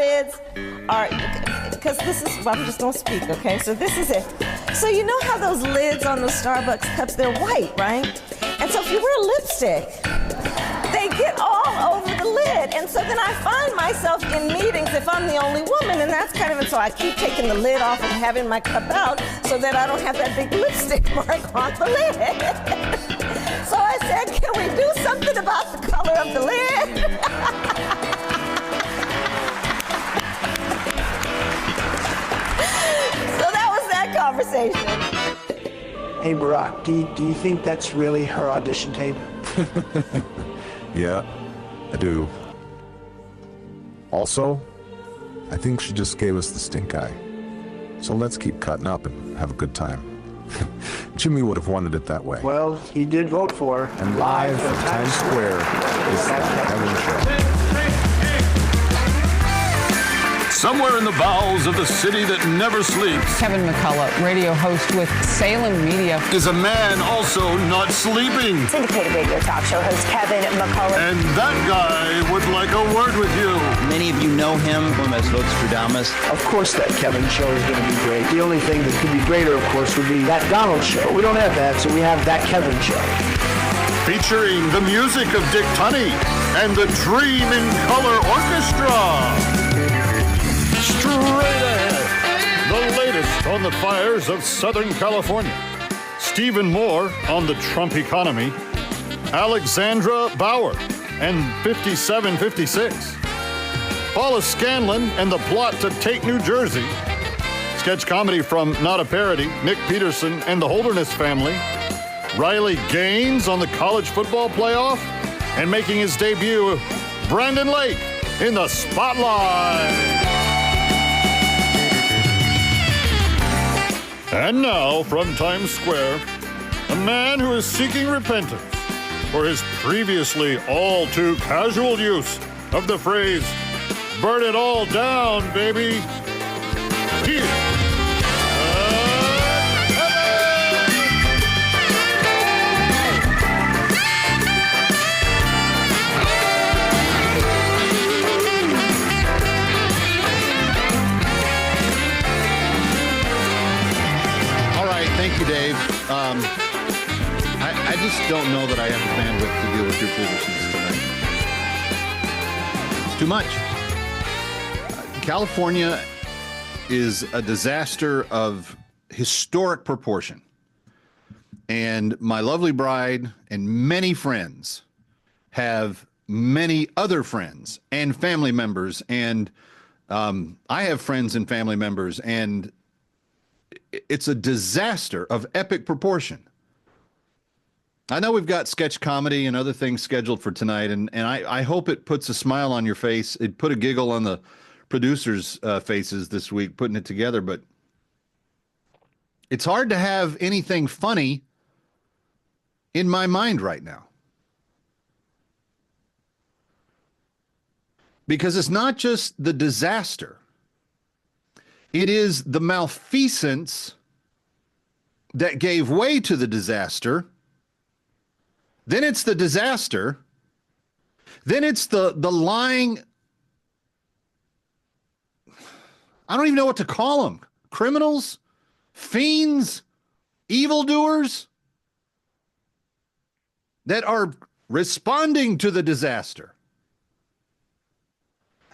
lids are, because this is, well, I'm just gonna speak, okay? So this is it. So you know how those lids on the Starbucks cups, they're white, right? And so if you wear lipstick, they get all over the lid. And so then I find myself in meetings if I'm the only woman, and that's kind of it. So I keep taking the lid off and having my cup out so that I don't have that big lipstick mark on the lid. So I said, can we do something about the color of the lid? So that was that conversation. Hey, Barack, do you think that's really her audition tape? Yeah, I do. Also, I think she just gave us the stink eye. So let's keep cutting up and have a good time. Jimmy would have wanted it that way. Well, he did vote for her. And live from Times Square is the Kevin Show. Somewhere in the bowels of the city that never sleeps. Kevin McCullough, radio host with Salem Media. Is a man also not sleeping. Syndicated radio talk show host Kevin McCullough. And that guy would like a word with you. Many of you know him as Vostradamus. Of course that Kevin show is going to be great. The only thing that could be greater, of course, would be that Donald show. We don't have that, so we have that Kevin show. Featuring the music of Dick Tunney and the Dream in Color Orchestra. Straight ahead, the latest on the fires of Southern California. Stephen Moore on the Trump economy. Alexandra Bauer and 5756. Paula Scanlon and the plot to take New Jersey. Sketch comedy from Not a Parody, Nick Peterson and the Holderness family. Riley Gaines on the college football playoff. And making his debut, Brandon Lake in the spotlight. And now, from Times Square, a man who is seeking repentance for his previously all too casual use of the phrase, burn it all down, baby. Here. Thank you, Dave. I just don't know that I have the bandwidth to deal with your positions tonight. It's too much. California is a disaster of historic proportion. And my lovely bride and many friends have many other friends and family members. And I have friends and family members, and it's a disaster of epic proportion. I know we've got sketch comedy and other things scheduled for tonight, and I hope it puts a smile on your face. It put a giggle on the producers' faces this week, putting it together, but it's hard to have anything funny in my mind right now. Because it's not just the disaster. It is the malfeasance that gave way to the disaster. Then it's the disaster. Then it's the lying. I don't even know what to call them. Criminals, fiends, evildoers that are responding to the disaster.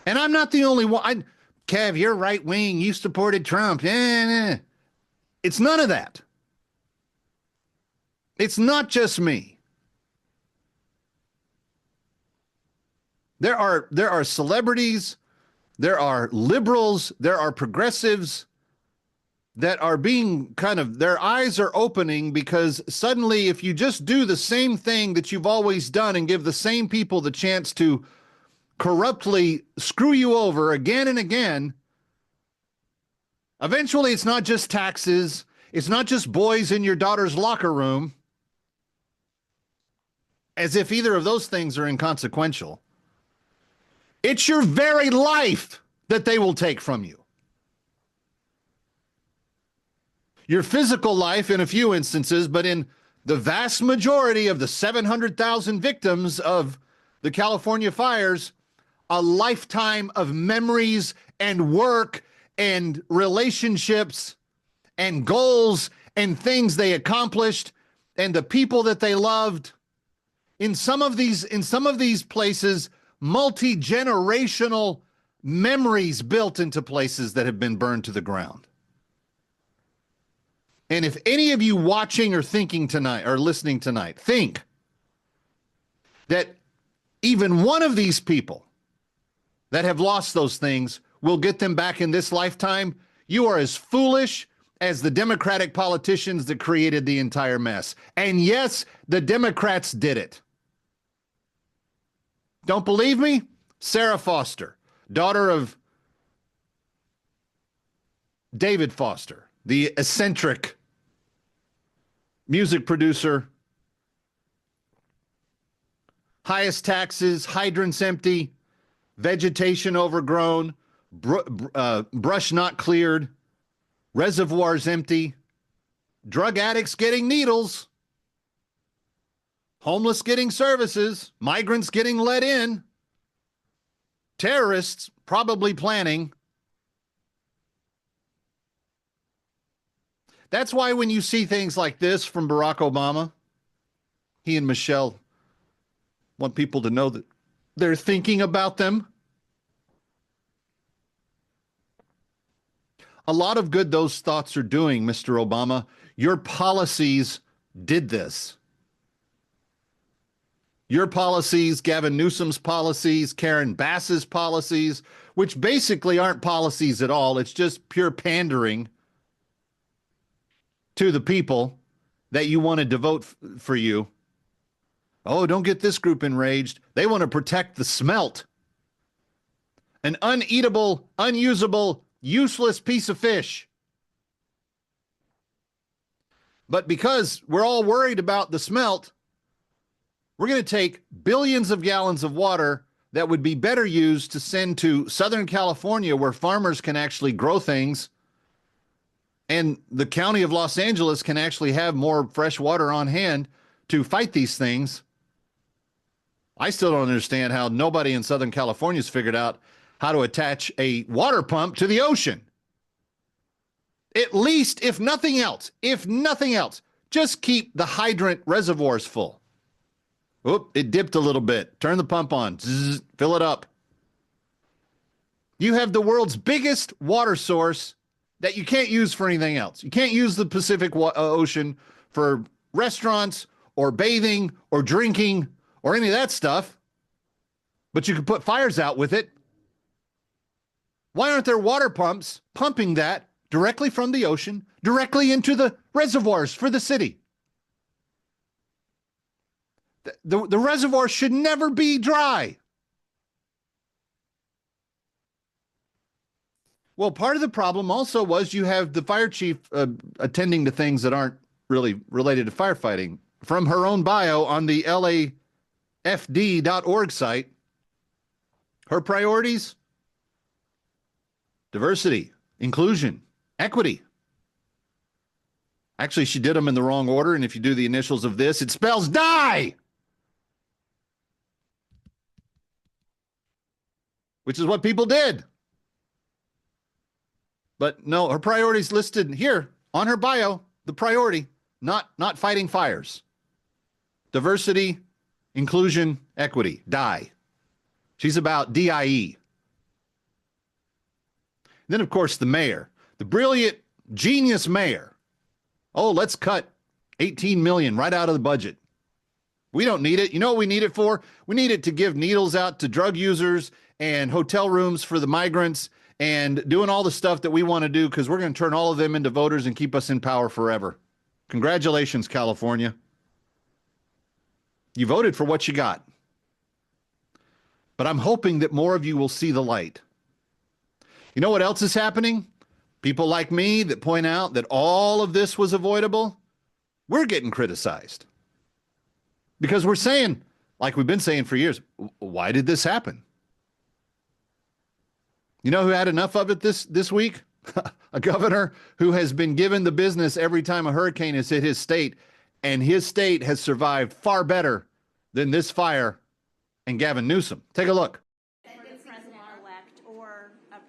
And I'm not the only one. Kev, you're right wing. You supported Trump. It's none of that. It's not just me. There are celebrities, there are liberals, there are progressives that are being their eyes are opening, because suddenly if you just do the same thing that you've always done and give the same people the chance to corruptly screw you over again and again, eventually it's not just taxes, it's not just boys in your daughter's locker room, as if either of those things are inconsequential. It's your very life that they will take from you. Your physical life in a few instances, but in the vast majority of the 700,000 victims of the California fires, a lifetime of memories and work and relationships and goals and things they accomplished and the people that they loved. In some of these places, multi-generational memories built into places that have been burned to the ground. And if any of you watching or thinking tonight or listening tonight think that even one of these people that have lost those things will get them back in this lifetime, you are as foolish as the Democratic politicians that created the entire mess. And yes, the Democrats did it. Don't believe me? Sarah Foster, daughter of David Foster, the eccentric music producer. Highest taxes, hydrants empty, vegetation overgrown, brush not cleared, reservoirs empty, drug addicts getting needles, homeless getting services, migrants getting let in, terrorists probably planning. That's why when you see things like this from Barack Obama, he and Michelle want people to know that they're thinking about them. A lot of good those thoughts are doing, Mr. Obama. Your policies did this. Your policies, Gavin Newsom's policies, Karen Bass's policies, which basically aren't policies at all. It's just pure pandering to the people that you wanted to vote for you. Oh, don't get this group enraged. They want to protect the smelt. An uneatable, unusable, useless piece of fish. But because we're all worried about the smelt, we're going to take billions of gallons of water that would be better used to send to Southern California where farmers can actually grow things, and the county of Los Angeles can actually have more fresh water on hand to fight these things. I still don't understand how nobody in Southern California has figured out how to attach a water pump to the ocean. At least, if nothing else, just keep the hydrant reservoirs full. Oop, it dipped a little bit. Turn the pump on. Zzz, fill it up. You have the world's biggest water source that you can't use for anything else. You can't use the Pacific Ocean for restaurants or bathing or drinking or any of that stuff, but you can put fires out with it. Why aren't there water pumps pumping that directly from the ocean, directly into the reservoirs for the city? The reservoir should never be dry. Well, part of the problem also was you have the fire chief attending to things that aren't really related to firefighting. From her own bio on the LAFD.org site, her priorities: diversity, inclusion, equity. Actually, she did them in the wrong order, and if you do the initials of this, it spells die, which is what people did. But no, her priorities listed here on her bio, the priority, not fighting fires. Diversity, inclusion, equity, die. She's about DIE. Then, of course, the mayor, the brilliant, genius mayor. Oh, let's cut $18 million right out of the budget. We don't need it. You know what we need it for? We need it to give needles out to drug users and hotel rooms for the migrants and doing all the stuff that we want to do, because we're going to turn all of them into voters and keep us in power forever. Congratulations, California. You voted for what you got. But I'm hoping that more of you will see the light. You know what else is happening? People like me that point out that all of this was avoidable, we're getting criticized. Because we're saying, like we've been saying for years, why did this happen? You know who had enough of it this week? A governor who has been given the business every time a hurricane has hit his state, and his state has survived far better than this fire and Gavin Newsom. Take a look.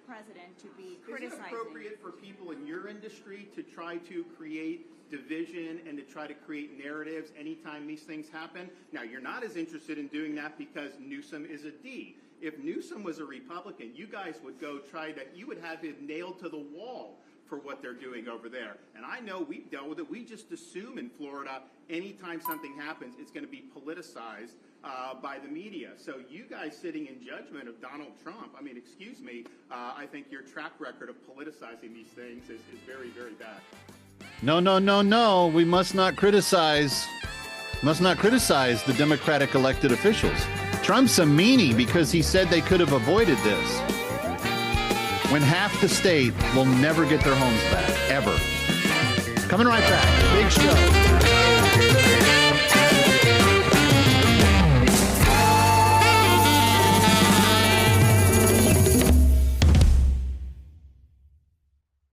president to be Is it criticizing. appropriate for people in your industry to try to create division and to try to create narratives anytime these things happen? Now, you're not as interested in doing that because Newsom is a D. If Newsom was a Republican, you guys would go you would have him nailed to the wall for what they're doing over there. And I know we've dealt with it. We just assume in Florida, anytime something happens, it's going to be politicized by the media. So you guys sitting in judgment of Donald Trump, I mean, excuse me, I think your track record of politicizing these things is very, very bad. No. We must not criticize the Democratic elected officials. Trump's a meanie because he said they could have avoided this. When half the state will never get their homes back, ever. Coming right back. Big show.